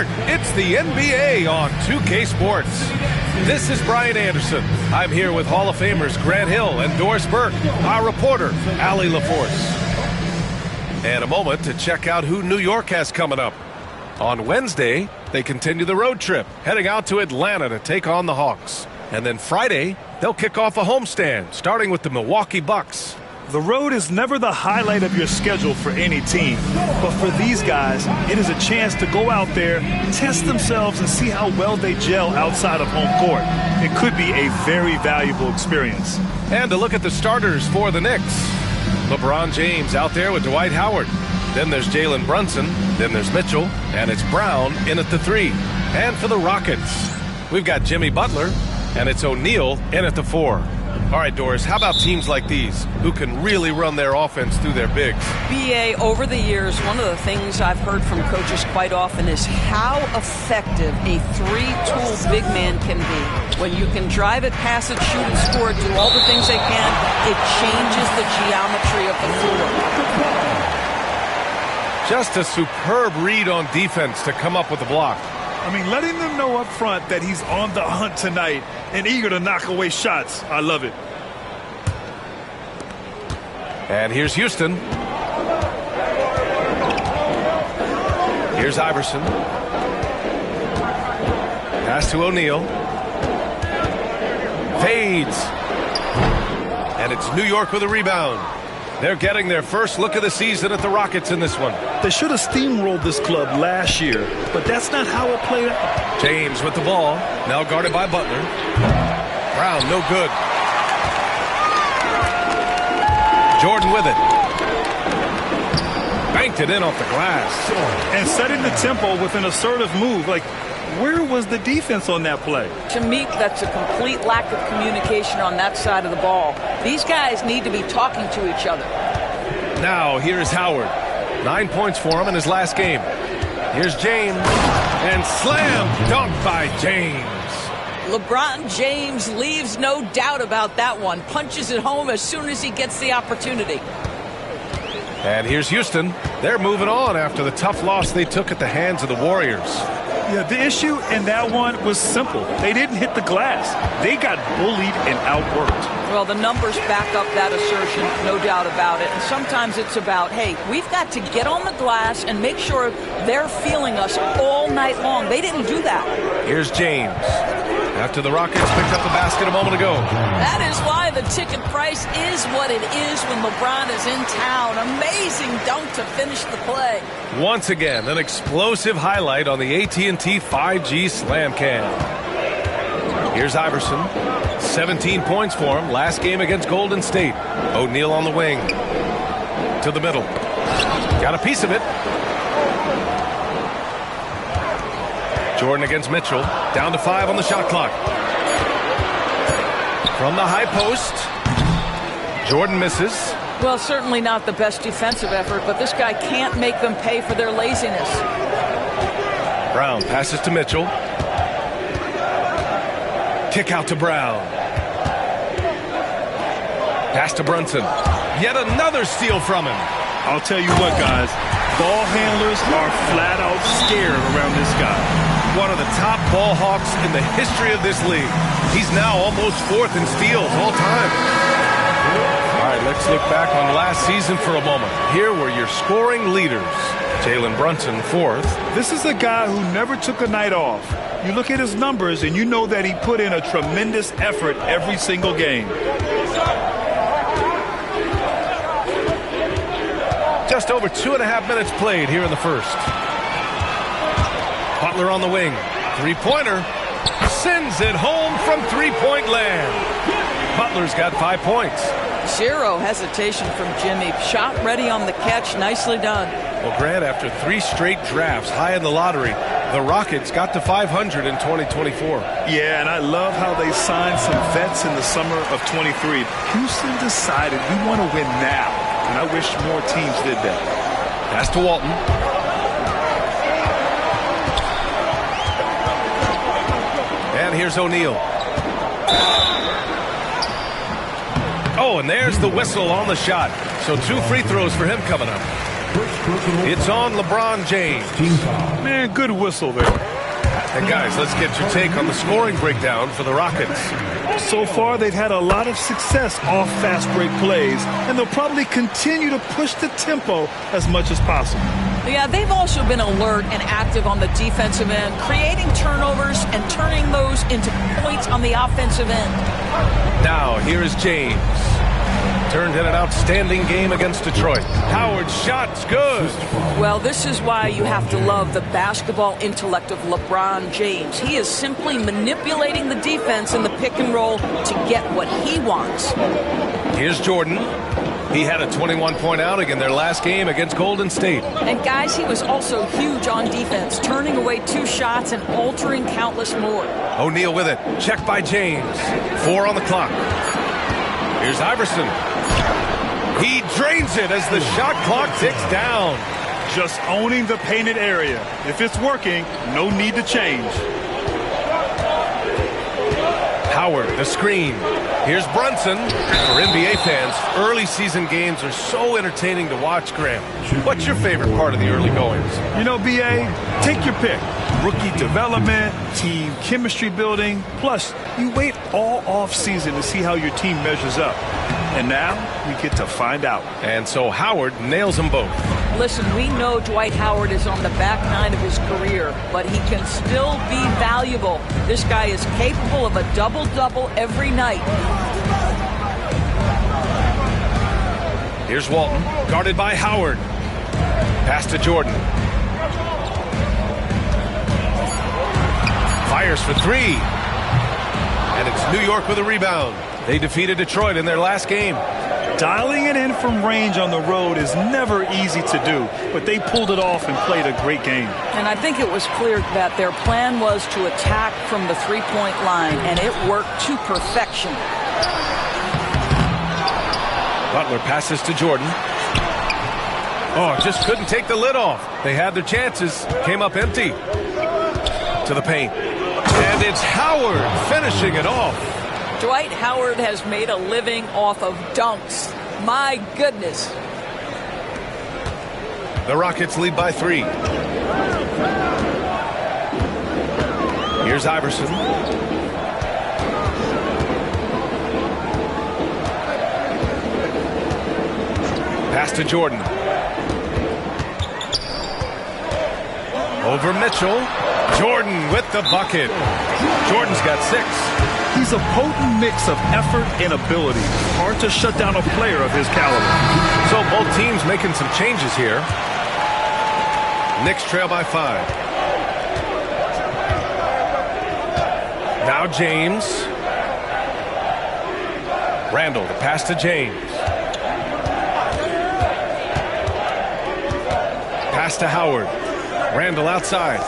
start. It's the NBA on 2K Sports. This is Brian Anderson. I'm here with Hall of Famers Grant Hill and Doris Burke, our reporter, Allie LaForce. And a moment to check out who New York has coming up. On Wednesday, they continue the road trip, heading out to Atlanta to take on the Hawks. And then Friday, they'll kick off a homestand, starting with the Milwaukee Bucks. The road is never the highlight of your schedule for any team. But for these guys, it is a chance to go out there, test themselves, and see how well they gel outside of home court. It could be a very valuable experience. And to look at the starters for the Knicks. LeBron James out there with Dwight Howard. Then there's Jalen Brunson. Then there's Mitchell. And it's Brown in at the 3. And for the Rockets, we've got Jimmy Butler. And it's O'Neal in at the 4. All right, Doris, how about teams like these who can really run their offense through their bigs? BA, over the years, one of the things I've heard from coaches quite often is how effective a three-tool big man can be. When you can drive it, pass it, shoot it, score it, do all the things they can, it changes the geometry of the floor. Just a superb read on defense to come up with the block. I mean, letting them know up front that he's on the hunt tonight and eager to knock away shots. I love it. And here's Houston. Here's Iverson. Pass to O'Neal. Fades. And it's New York with a rebound. They're getting their first look of the season at the Rockets in this one. They should have steamrolled this club last year, but that's not how it played out. James with the ball, now guarded by Butler. Brown, no good. Jordan with it. Banked it in off the glass. And setting the tempo with an assertive move. Like, where was the defense on that play? To me, that's a complete lack of communication on that side of the ball. These guys need to be talking to each other. Now, here's Howard. 9 points for him in his last game. Here's James. And slam dunk by James. LeBron James leaves no doubt about that one. Punches it home as soon as he gets the opportunity. And here's Houston. They're moving on after the tough loss they took at the hands of the Warriors. Yeah, the issue in that one was simple. They didn't hit the glass. They got bullied and outworked. Well, the numbers back up that assertion, no doubt about it. And sometimes it's about, hey, we've got to get on the glass and make sure they're feeling us all night long. They didn't do that. Here's James. After the Rockets picked up the basket a moment ago. That is why the ticket price is what it is when LeBron is in town. Amazing dunk to finish the play. Once again, an explosive highlight on the AT&T 5G Slam Cam. Here's Iverson. 17 points for him. Last game against Golden State. O'Neal on the wing. To the middle. Got a piece of it. Jordan against Mitchell. Down to 5 on the shot clock. From the high post. Jordan misses. Well, certainly not the best defensive effort, but this guy can't make them pay for their laziness. Brown passes to Mitchell. Kick out to Brown. Pass to Brunson. Yet another steal from him. I'll tell you what, guys. Ball handlers are flat out scared around this guy. One of the top ball hawks in the history of this league. He's now almost 4th in steals all time. All right, let's look back on last season for a moment. Here were your scoring leaders. Jalen Brunson, 4th. This is a guy who never took a night off. You look at his numbers and you know that he put in a tremendous effort every single game. Just over 2.5 minutes played here in the first. Butler on the wing. Three-pointer. Sends it home from three-point land. Butler's got 5 points. Zero hesitation from Jimmy. Shot ready on the catch. Nicely done. Well, Grant, after 3 straight drafts high in the lottery, the Rockets got to 500 in 2024. Yeah, and I love how they signed some vets in the summer of 23. Houston decided we want to win now, and I wish more teams did that. Pass to Walton. And here's O'Neal. Oh, and there's the whistle on the shot. So 2 free throws for him coming up. It's on LeBron James. Man, good whistle there. And guys, let's get your take on the scoring breakdown for the Rockets. So far, they've had a lot of success off fast break plays, and they'll probably continue to push the tempo as much as possible. Yeah, they've also been alert and active on the defensive end, creating turnovers and turning those into points on the offensive end. Now, here is James. Turned in an outstanding game against Detroit. Howard's shot's good. Well, this is why you have to love the basketball intellect of LeBron James. He is simply manipulating the defense in the pick and roll to get what he wants. Here's Jordan. He had a 21-point outing in their last game against Golden State. And guys, he was also huge on defense, turning away 2 shots and altering countless more. O'Neal with it. Checked by James. 4 on the clock. Here's Iverson. He drains it as the shot clock ticks down. Just owning the painted area. If it's working, no need to change. Howard, the screen. Here's Brunson. For NBA fans, early season games are so entertaining to watch, Graham. What's your favorite part of the early goings? You know, B.A., take your pick. Rookie development, team chemistry building. Plus, you wait all off season to see how your team measures up. And now we get to find out. And so Howard nails them both. Listen, we know Dwight Howard is on the back nine of his career, but he can still be valuable. This guy is capable of a double-double every night. Here's Walton, guarded by Howard. Pass to Jordan. Fires for 3. And it's New York with a rebound. They defeated Detroit in their last game. Dialing it in from range on the road is never easy to do, but they pulled it off and played a great game. And I think it was clear that their plan was to attack from the three-point line, and it worked to perfection. Butler passes to Jordan. Oh, just couldn't take the lid off. They had their chances, came up empty. To the paint. And it's Howard finishing it off. Dwight Howard has made a living off of dunks. My goodness. The Rockets lead by 3. Here's Iverson. Pass to Jordan. Over Mitchell. Jordan with the bucket. Jordan's got 6. He's a potent mix of effort and ability. Hard to shut down a player of his caliber. So both teams making some changes here. Knicks trail by 5. Now James. Randall, the pass to James. Pass to Howard. Randall outside.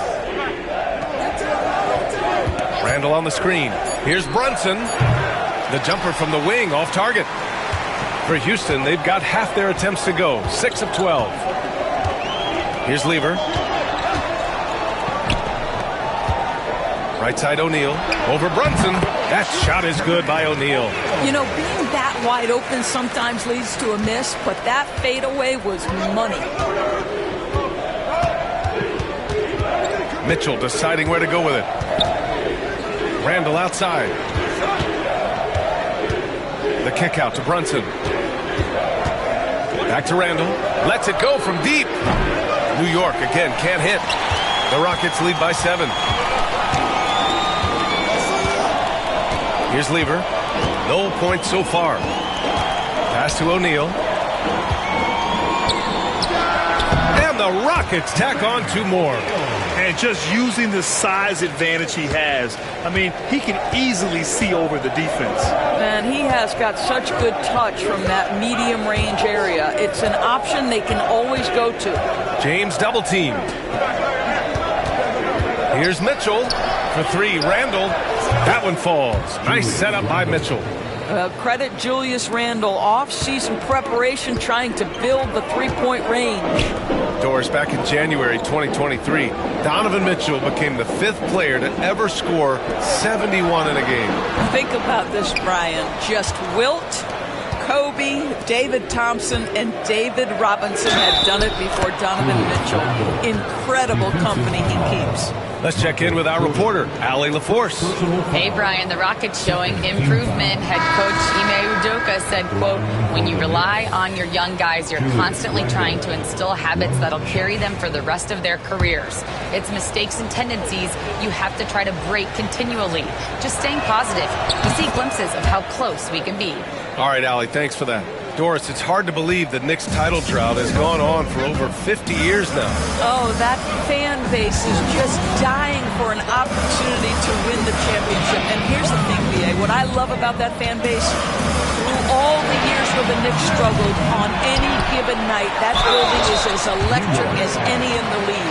Randall on the screen. Here's Brunson. The jumper from the wing off target. For Houston, they've got half their attempts to go. 6 of 12. Here's Lever. Right side O'Neal. Over Brunson. That shot is good by O'Neal. You know, being that wide open sometimes leads to a miss, but that fadeaway was money. Mitchell deciding where to go with it. Randall outside. The kick out to Brunson. Back to Randall. Lets it go from deep. New York again can't hit. The Rockets lead by 7. Here's Lever. No points so far. Pass to O'Neal. And the Rockets tack on 2 more. And just using the size advantage he has, I mean, he can easily see over the defense. And he has got such good touch from that medium range area. It's an option they can always go to. James double teamed. Here's Mitchell for 3. Randall. That one falls. Nice setup by Mitchell. Credit Julius Randle. Off-season preparation trying to build the three-point range. Doris, back in January 2023, Donovan Mitchell became the 5th player to ever score 71 in a game. Think about this, Brian. Just wilt Kobe, David Thompson, and David Robinson have done it before Donovan Mitchell. Incredible company he keeps. Let's check in with our reporter, Allie LaForce. Hey, Brian, the Rockets showing improvement. Head coach Ime Udoka said, quote, when you rely on your young guys, you're constantly trying to instill habits that'll carry them for the rest of their careers. It's mistakes and tendencies you have to try to break continually. Just staying positive. We see glimpses of how close we can be. All right, Allie, thanks for that. Doris, it's hard to believe the Knicks title drought has gone on for over 50 years now. Oh, that fan base is just dying for an opportunity to win the championship. And here's the thing, B.A., what I love about that fan base, through all the years where the Knicks struggled, on any given night, that building is as electric as any in the league.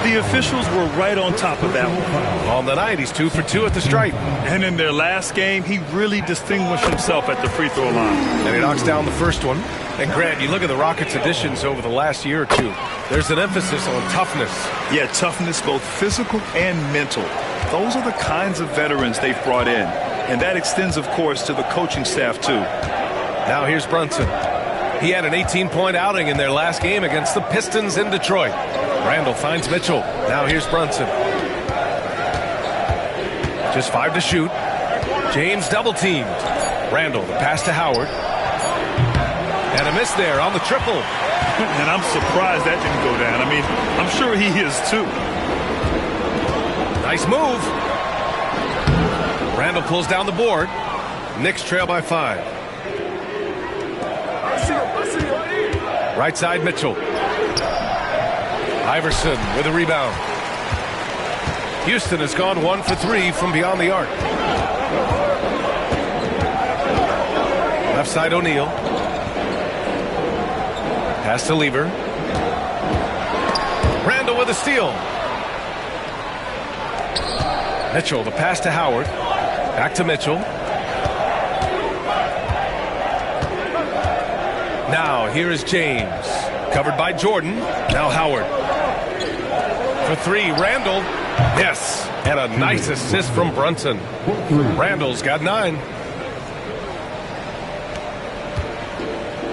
The officials were right on top of that one. On the night, he's 2 for 2 at the stripe. And in their last game, he really distinguished himself at the free throw line. And he knocks down the first one. And Grant, you look at the Rockets' additions over the last year or two. There's an emphasis on toughness. Yeah, toughness, both physical and mental. Those are the kinds of veterans they've brought in. And that extends, of course, to the coaching staff, too. Now here's Brunson. He had an 18-point outing in their last game against the Pistons in Detroit. Randall finds Mitchell. Now here's Brunson. Just 5 to shoot. James double-teamed. Randall, the pass to Howard. And a miss there on the triple. And I'm surprised that didn't go down. I mean, I'm sure he is, too. Nice move. Randall pulls down the board. Knicks trail by 5. Right side, Mitchell. Iverson with a rebound. Houston has gone 1 for 3 from beyond the arc. Left side, O'Neal. Pass to Lever. Randall with a steal. Mitchell, the pass to Howard. Back to Mitchell. Now, here is James. Covered by Jordan. Now Howard. For 3, Randall. Yes. And a nice assist from Brunson. Randall's got 9.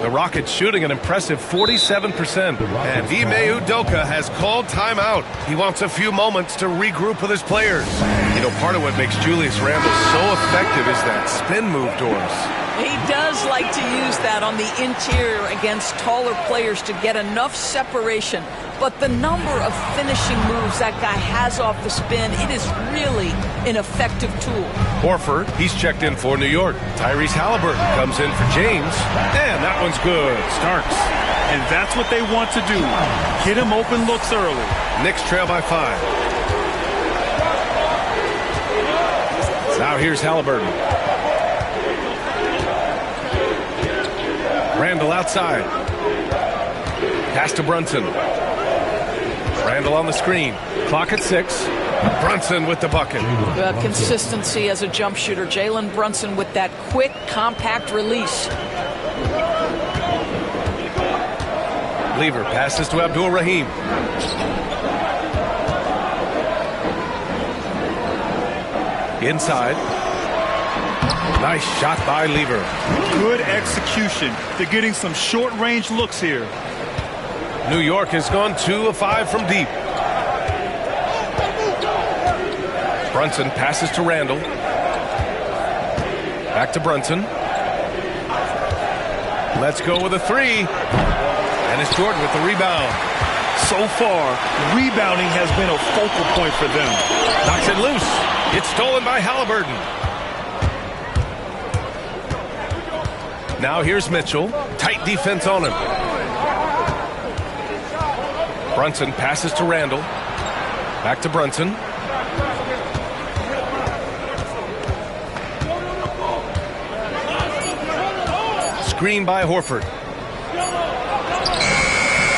The Rockets shooting an impressive 47%. And Ime Udoka has called timeout. He wants a few moments to regroup with his players. You know, part of what makes Julius Randle so effective is that spin move, Doris. He does like to use that on the interior against taller players to get enough separation. But the number of finishing moves that guy has off the spin, it is really an effective tool. Horford, he's checked in for New York. Tyrese Halliburton comes in for James. And that one's good. Starks. And that's what they want to do. Get him open looks early. Knicks trail by 5. Now here's Halliburton. Randall outside. Pass to Brunson. Randall on the screen. Clock at 6. Brunson with the bucket. Consistency as a jump shooter. Jalen Brunson with that quick, compact release. Lever passes to Abdul Rahim. Inside. Nice shot by Lever. Good execution. They're getting some short-range looks here. New York has gone 2 of 5 from deep. Brunson passes to Randall. Back to Brunson. Let's go with a 3. And it's Jordan with the rebound. So far, rebounding has been a focal point for them. Knocks it loose. It's stolen by Halliburton. Now here's Mitchell. Tight defense on him. Brunson passes to Randall. Back to Brunson. Screen by Horford.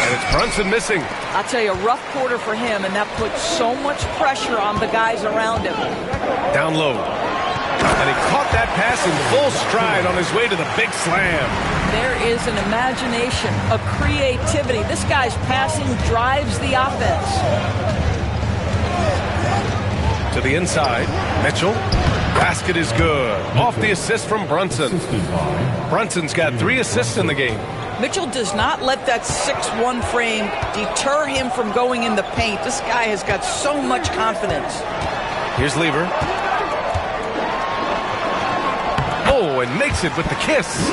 And it's Brunson missing. I'll tell you, a rough quarter for him, and that puts so much pressure on the guys around him. Down low. And he caught that pass in full stride on his way to the big slam. There is an imagination, a creativity. This guy's passing drives the offense. To the inside, Mitchell. Basket is good. Off the assist from Brunson. Brunson's got 3 assists in the game. Mitchell does not let that 6'1" frame deter him from going in the paint. This guy has got so much confidence. Here's Lever. Oh, and makes it with the kiss.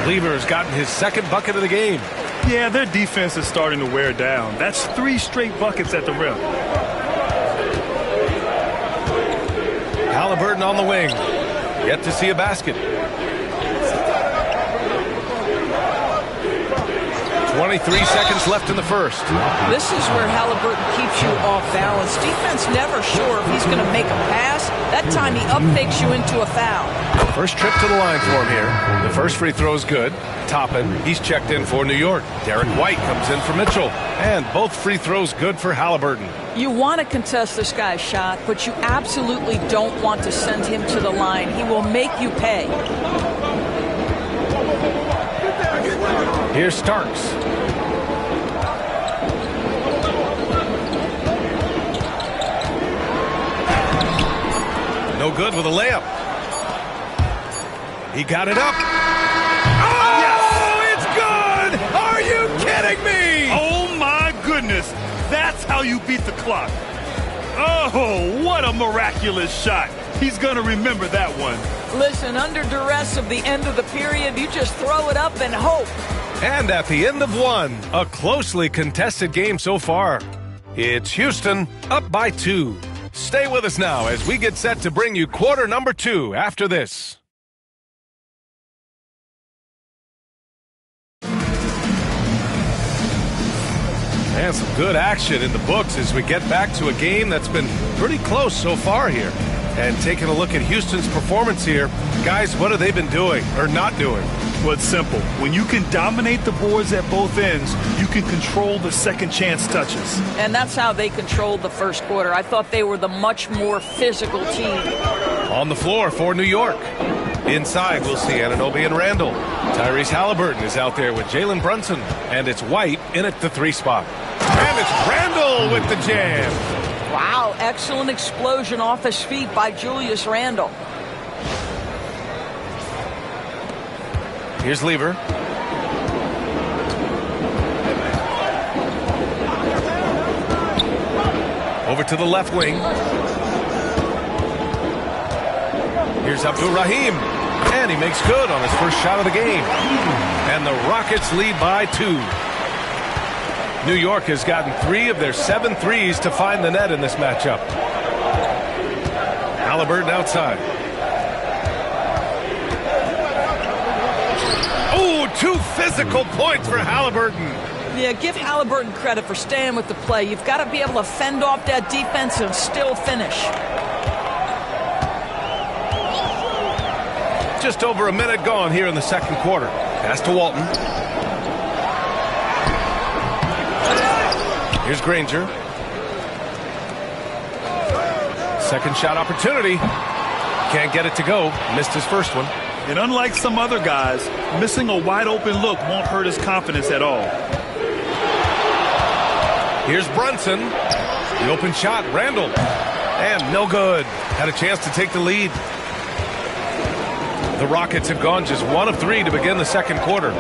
Lever has gotten his 2nd bucket of the game. Yeah, their defense is starting to wear down. That's 3 straight buckets at the rim. Halliburton on the wing. Yet to see a basket. 23 seconds left in the first. This is where Halliburton keeps you off balance. Defense never sure if he's going to make a pass. That time he up-fakes you into a foul. First trip to the line for him here. The first free throw is good. Toppin, he's checked in for New York. Derek White comes in for Mitchell. And both free throws good for Halliburton. You want to contest this guy's shot, but you absolutely don't want to send him to the line. He will make you pay. Here's Starks. No good with a layup. He got it up. Oh, yes! It's good! Are you kidding me? Oh, my goodness. That's how you beat the clock. Oh, what a miraculous shot. He's going to remember that one. Listen, under duress of the end of the period, you just throw it up and hope. And at the end of one, a closely contested game so far. It's Houston up by 2. Stay with us now as we get set to bring you quarter number 2 after this. And some good action in the books as we get back to a game that's been pretty close so far here. And taking a look at Houston's performance here, guys, what have they been doing or not doing? Well, it's simple. When you can dominate the boards at both ends, you can control the second chance touches. And that's how they controlled the first quarter. I thought they were the much more physical team. On the floor for New York. Inside, we'll see Anunoby and Randall. Tyrese Halliburton is out there with Jalen Brunson. And it's White in at the 3 spot. And it's Randall with the jam. Wow, excellent explosion off his feet by Julius Randle. Here's Lever. Over to the left wing. Here's Abdul-Rahim. And he makes good on his first shot of the game. And the Rockets lead by 2. New York has gotten 3 of their 7 threes to find the net in this matchup. Halliburton outside. Oh, 2 physical points for Halliburton. Yeah, give Halliburton credit for staying with the play. You've got to be able to fend off that defense and still finish. Just over a minute gone here in the second quarter. Pass to Walton. Here's Granger. Second shot opportunity. Can't get it to go. Missed his first one. And unlike some other guys, missing a wide open look won't hurt his confidence at all. Here's Brunson. The open shot, Randall. And no good. Had a chance to take the lead. The Rockets have gone just 1 of 3 to begin the second quarter.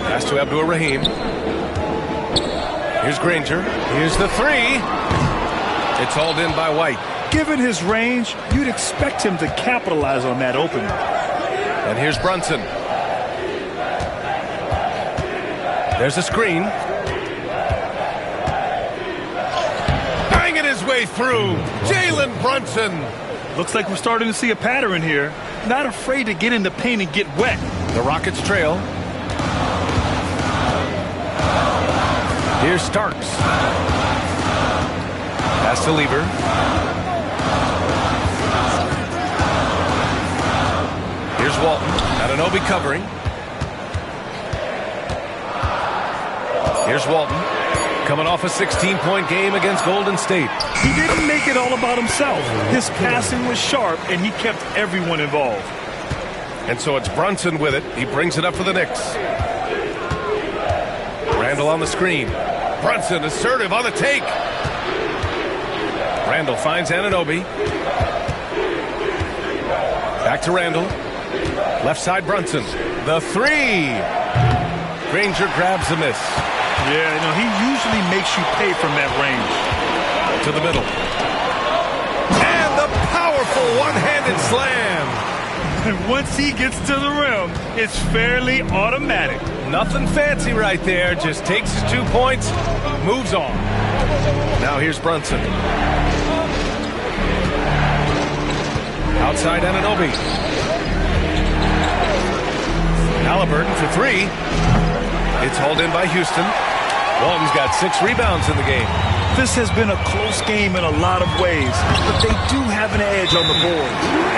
Pass to Abdul-Rahim. Here's Granger. Here's the 3. It's hauled in by White. Given his range, you'd expect him to capitalize on that opening. And here's Brunson. There's a screen. Banging his way through. Jalen Brunson. Looks like we're starting to see a pattern here. Not afraid to get in the paint and get wet. The Rockets trail. Here's Starks. Pass to Lever. Here's Walton. Anunoby covering. Here's Walton. Coming off a 16-point game against Golden State. He didn't make it all about himself. His passing was sharp, and he kept everyone involved. And so it's Brunson with it. He brings it up for the Knicks. Randall on the screen. Brunson assertive on the take. Randall finds Anunoby. Back to Randall. Left side Brunson. The three. Granger grabs the miss. Yeah, he usually makes you pay from that range. To the middle. And the powerful one-handed slam. And once he gets to the rim, it's fairly automatic. Nothing fancy right there. Just takes his 2 points, moves on. Now here's Brunson. Outside Anunoby. Halliburton for three. It's hauled in by Houston. Walton's got 6 rebounds in the game. This has been a close game in a lot of ways, but they do have an edge on the board.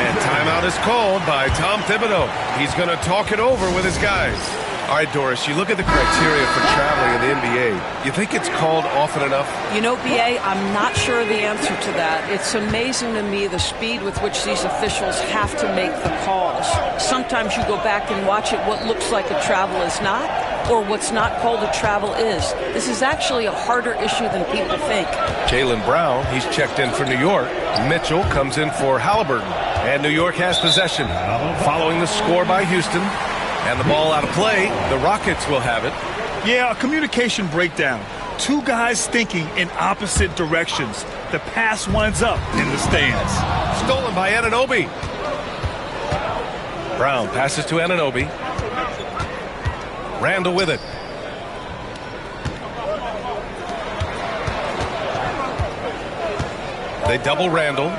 And timeout is called by Tom Thibodeau. He's going to talk it over with his guys. All right, Doris, you look at the criteria for traveling in the NBA. You think it's called often enough? BA, I'm not sure the answer to that. It's amazing to me the speed with which these officials have to make the calls. Sometimes you go back and watch it, what looks like a travel is not, or what's not called a travel is. This is actually a harder issue than people think. Jaylen Brown, he's checked in for New York. Mitchell comes in for Halliburton. And New York has possession. Following the score by Houston. And the ball out of play, the Rockets will have it. Yeah, a communication breakdown. 2 guys thinking in opposite directions. The pass winds up in the stands. Stolen by Anunoby. Brown passes to Anunoby. Randall with it. They double Randall.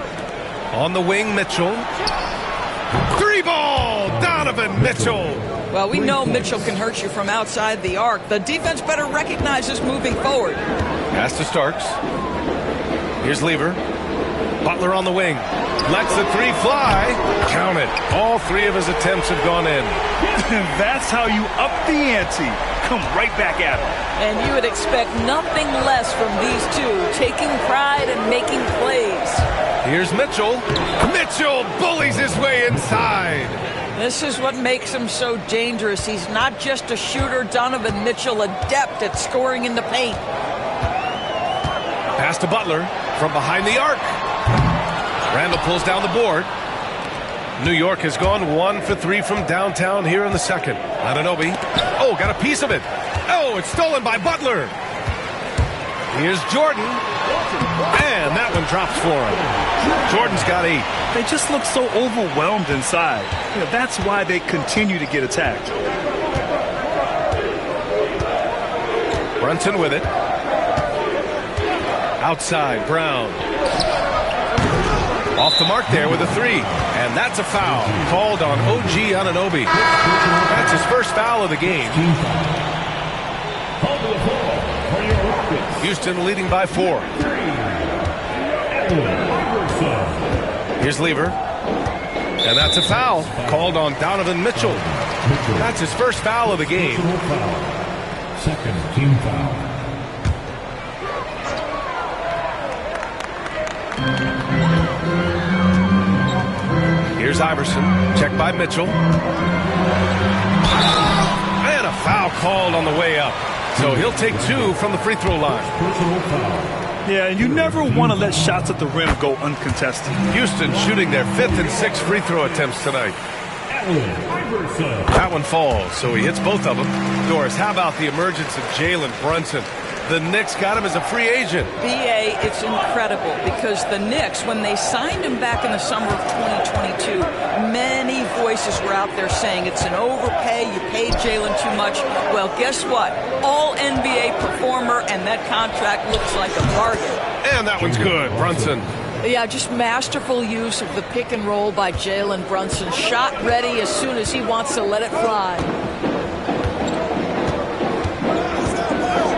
On the wing, Mitchell. 3-ball, Donovan Mitchell. Well, we know Mitchell can hurt you from outside the arc. The defense better recognize this moving forward. Pass to Starks. Here's Lever. Butler on the wing. Lets the three fly. Count it. All 3 of his attempts have gone in. That's how you up the ante. Come right back at him. And you would expect nothing less from these two, taking pride and making plays. Here's Mitchell. Mitchell bullies his way inside. This is what makes him so dangerous. He's not just a shooter. Donovan Mitchell, adept at scoring in the paint. Pass to Butler from behind the arc. Randall pulls down the board. New York has gone 1 for 3 from downtown here in the second. Anunoby. Oh, got a piece of it. Oh, it's stolen by Butler. Here's Jordan. And that one drops for him. Jordan's got 8. They just look so overwhelmed inside. That's why they continue to get attacked. Brunson with it. Outside, Brown. Off the mark there with a 3. And that's a foul called on OG Anunoby. That's his first foul of the game. Houston leading by 4. Here's Lever. And that's a foul called on Donovan Mitchell. That's his first foul of the game. Second team foul. Here's Iverson. Checked by Mitchell. And a foul called on the way up. So he'll take 2 from the free throw line. Yeah, and you never want to let shots at the rim go uncontested. Houston shooting their 5th and 6th free throw attempts tonight. That one falls, so he hits both of them. Doris, how about the emergence of Jalen Brunson? The Knicks got him as a free agent. BA, it's incredible because the Knicks, when they signed him back in the summer of 2022, many voices were out there saying it's an overpay, you paid Jalen too much. Well, guess what? All NBA performer, and that contract looks like a bargain. And that one's good, Brunson. Yeah, just masterful use of the pick and roll by Jalen Brunson. Shot ready as soon as he wants to let it fly.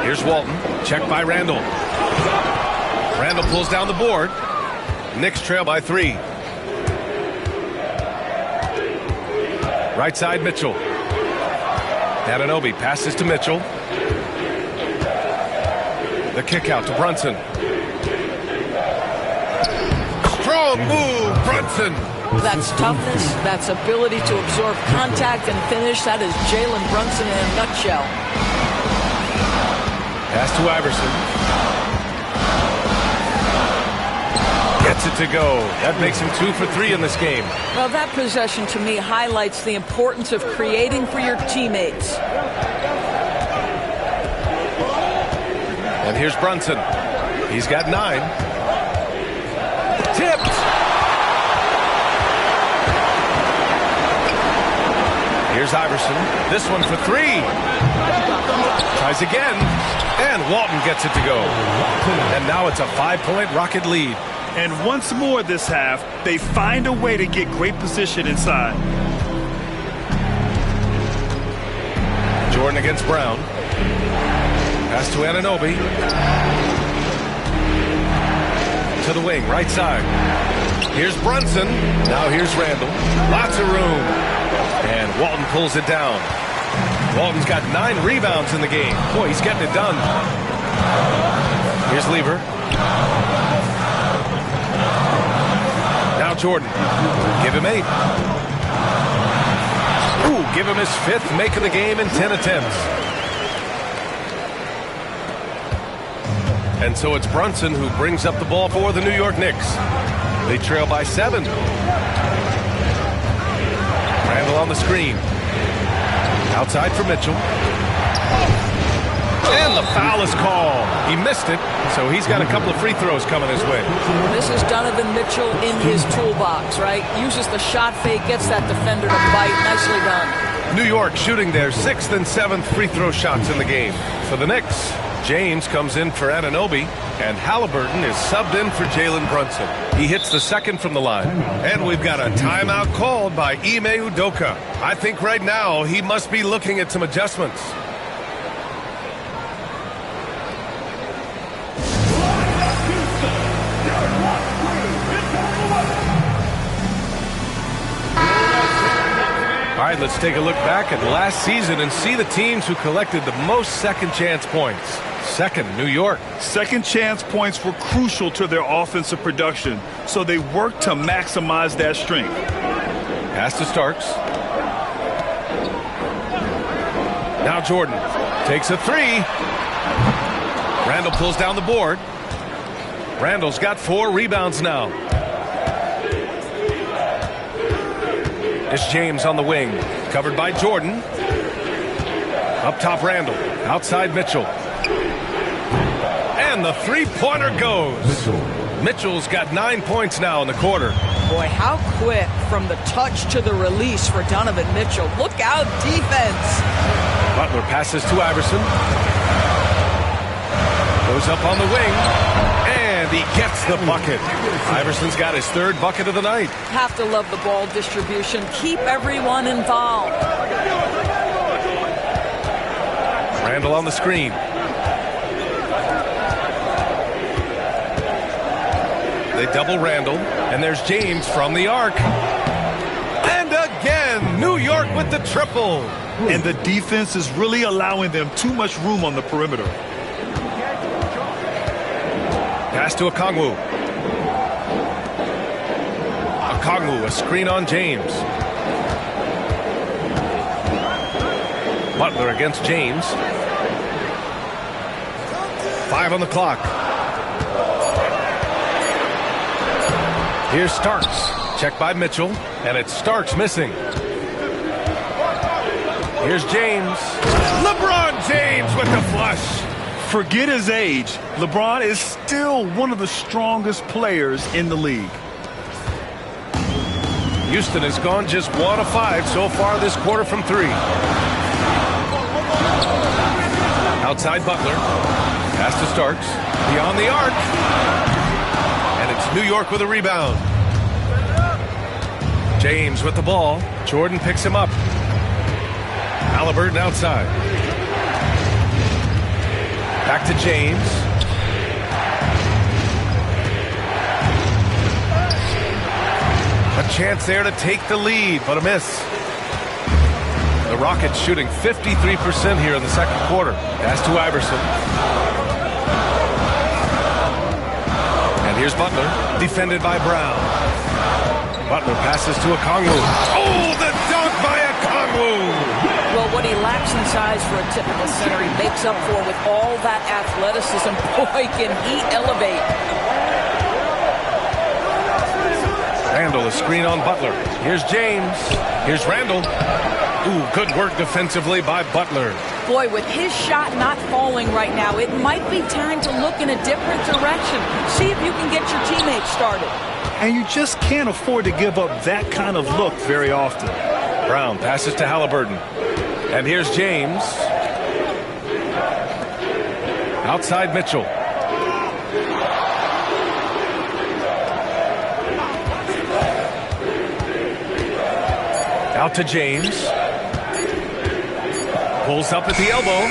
Here's Walton, checked by Randall. Randall pulls down the board. Knicks trail by 3. Right side, Mitchell. Anunoby passes to Mitchell. The kick out to Brunson. Strong move, Brunson. That's toughness, that's ability to absorb contact and finish. That is Jalen Brunson in a nutshell. Pass to Iverson. it to go. That makes him 2 for 3 in this game. Well, that possession to me highlights the importance of creating for your teammates. And here's Brunson. He's got 9. Tipped. Here's Iverson. This one for 3. Tries again. And Walton gets it to go. And now it's a 5-point Rocket lead. And once more this half, they find a way to get great position inside. Jordan against Brown. Pass to Anunoby. To the wing, right side. Here's Brunson. Now here's Randall. Lots of room. And Walton pulls it down. Walton's got 9 rebounds in the game. Boy, he's getting it done. Here's Lever. Now Jordan. Give him 8. Ooh, give him his 5th make of the game in 10 attempts. And so it's Brunson who brings up the ball for the New York Knicks. They trail by 7. Randall on the screen. Outside for Mitchell. And the foul is called. He missed it, so he's got a couple of free throws coming his way. This is Donovan Mitchell in his toolbox, right? Uses the shot fake, gets that defender to bite. Nicely done. New York shooting their 6th and 7th free throw shots in the game. For the Knicks, James comes in for Anunoby, and Halliburton is subbed in for Jalen Brunson. He hits the 2nd from the line. And we've got a timeout called by Ime Udoka. I think right now he must be looking at some adjustments. All right, let's take a look back at last season and see the teams who collected the most second chance points. Second, New York. Second chance points were crucial to their offensive production, so they worked to maximize that strength. Pass to Starks. Now Jordan takes a 3. Randall pulls down the board. Randall's got 4 rebounds now. It's James on the wing, covered by Jordan. Up top, Randall. Outside, Mitchell. And the 3-pointer goes. Mitchell's got 9 points now in the quarter. Boy, how quick from the touch to the release for Donovan Mitchell. Look out, defense. Butler passes to Iverson. Goes up on the wing. And he gets the bucket. Iverson's got his 3rd bucket of the night. Have to love the ball distribution. Keep everyone involved. Randall on the screen. They double Randall. And there's James from the arc. And again, New York with the triple. And the defense is really allowing them too much room on the perimeter. Pass to Okongwu. Okongwu, a screen on James. Butler against James. 5 on the clock. Here's Starks. Checked by Mitchell. And it's Starks missing. Here's James. LeBron James with the flush. Forget his age. LeBron is still one of the strongest players in the league. Houston has gone just 1 of 5 so far this quarter from 3. Outside Butler. Pass to Starks. Beyond the arc. And it's New York with a rebound. James with the ball. Jordan picks him up. Halliburton outside. Back to James. A chance there to take the lead, but a miss. The Rockets shooting 53% here in the second quarter. Pass to Iverson. And here's Butler, defended by Brown. Butler passes to Okongwu. Oh, the dunk by Okongwu! Well, what he lacks in size for a typical center, he makes up for with all that athleticism. Boy, can he elevate. a screen on Butler. Here's James. Here's Randall. Ooh, good work defensively by Butler. Boy, with his shot not falling right now, it might be time to look in a different direction. See if you can get your teammates started. And you just can't afford to give up that kind of look very often. Brown passes to Halliburton. And here's James. Outside Mitchell. Out to James. Pulls up at the elbow.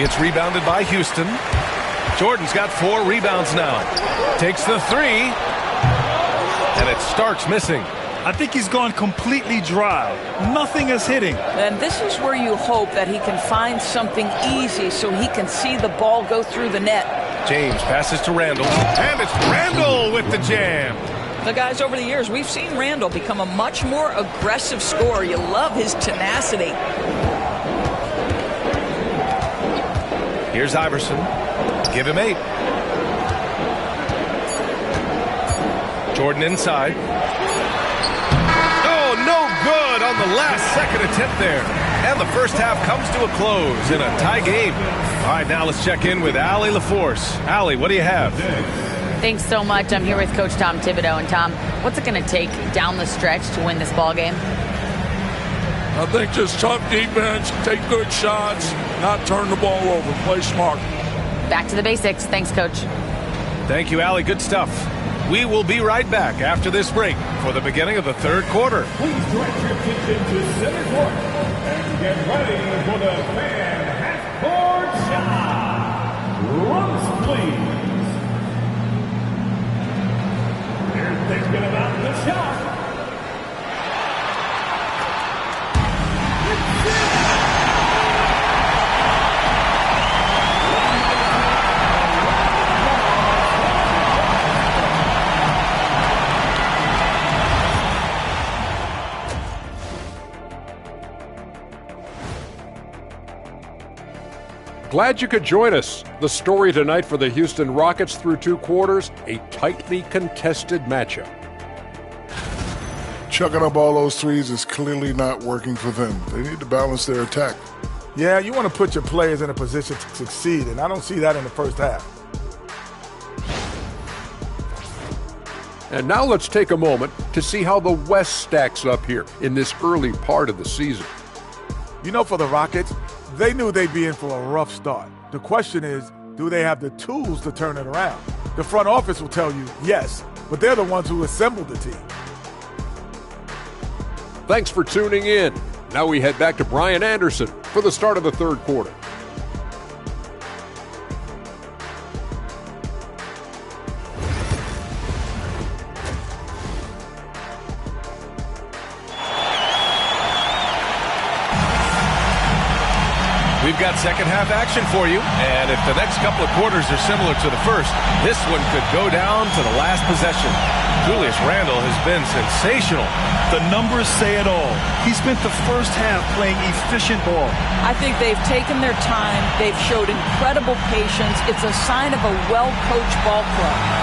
It's rebounded by Houston. Jordan's got 4 rebounds now. Takes the 3. And it's Starks missing. I think he's gone completely dry. Nothing is hitting. And this is where you hope that he can find something easy so he can see the ball go through the net. James passes to Randall. And it's Randall with the jam. The guys, over the years, we've seen Randall become a much more aggressive scorer. You love his tenacity. Here's Iverson. Give him 8. Jordan inside. Oh, no good on the last second attempt there. And the first half comes to a close in a tie game. All right, now let's check in with Allie LaForce. Allie, what do you have? Thanks so much. I'm here with Coach Tom Thibodeau. And Tom, what's it going to take down the stretch to win this ball game? I think just tough defense, take good shots, not turn the ball over, play smart. Back to the basics. Thanks, Coach. Thank you, Allie. Good stuff. We will be right back after this break for the beginning of the third quarter. Please direct your attention to center court and get ready for the fan half-court shot. Runs, please. They're thinking about the shot. Glad you could join us. The story tonight for the Houston Rockets through 2 quarters, a tightly contested matchup. Chucking up all those threes is clearly not working for them. They need to balance their attack. Yeah, you want to put your players in a position to succeed, and I don't see that in the first half. And now let's take a moment to see how the West stacks up here in this early part of the season. You know, for the Rockets, they knew they'd be in for a rough start. The question is, do they have the tools to turn it around? The front office will tell you yes, but they're the ones who assembled the team. Thanks for tuning in. Now we head back to Brian Anderson for the start of the third quarter. We've got second half action for you, and if the next couple of quarters are similar to the first, this one could go down to the last possession. Julius Randle has been sensational. The numbers say it all. He spent the first half playing efficient ball. I think they've taken their time. They've showed incredible patience. It's a sign of a well-coached ball club.